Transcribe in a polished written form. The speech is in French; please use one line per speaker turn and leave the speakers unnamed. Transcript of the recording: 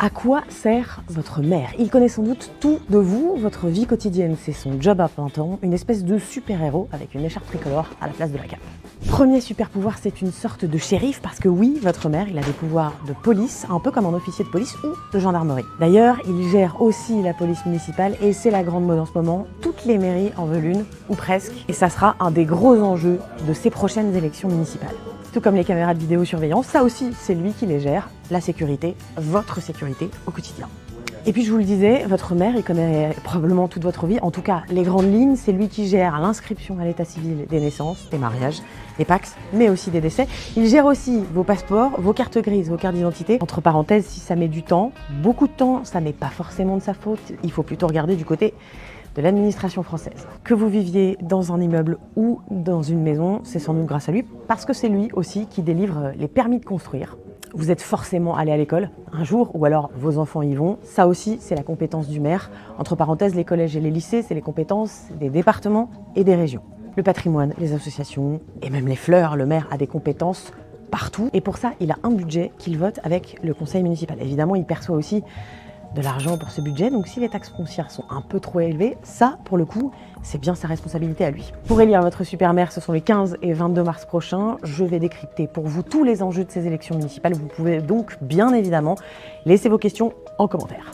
À quoi sert votre maire? Il connaît sans doute tout de vous, votre vie quotidienne, c'est son job à plein temps, une espèce de super-héros avec une écharpe tricolore à la place de la cape. Premier super pouvoir, c'est une sorte de shérif parce que oui, votre maire, il a des pouvoirs de police, un peu comme un officier de police ou de gendarmerie. D'ailleurs, il gère aussi la police municipale et c'est la grande mode en ce moment, toutes les mairies en veulent une, ou presque, et ça sera un des gros enjeux de ces prochaines élections municipales. Tout comme les caméras de vidéosurveillance, ça aussi, c'est lui qui les gère, la sécurité, votre sécurité au quotidien. Et puis je vous le disais, votre maire, il connaît probablement toute votre vie, en tout cas les grandes lignes, c'est lui qui gère l'inscription à l'état civil des naissances, des mariages, des PACS, mais aussi des décès. Il gère aussi vos passeports, vos cartes grises, vos cartes d'identité. Entre parenthèses, si ça met du temps, beaucoup de temps, ça n'est pas forcément de sa faute, il faut plutôt regarder du côté de l'administration française. Que vous viviez dans un immeuble ou dans une maison, c'est sans doute grâce à lui, parce que c'est lui aussi qui délivre les permis de construire. Vous êtes forcément allé à l'école un jour, ou alors vos enfants y vont. Ça aussi, c'est la compétence du maire. Entre parenthèses, les collèges et les lycées, c'est les compétences des départements et des régions. Le patrimoine, les associations et même les fleurs, le maire a des compétences partout. Et pour ça, il a un budget qu'il vote avec le conseil municipal. Évidemment, il perçoit aussi de l'argent pour ce budget, donc si les taxes foncières sont un peu trop élevées, ça, pour le coup, c'est bien sa responsabilité à lui. Pour élire votre super maire, ce sont les 15 et 22 mars prochains. Je vais décrypter pour vous tous les enjeux de ces élections municipales. Vous pouvez donc, bien évidemment, laisser vos questions en commentaire.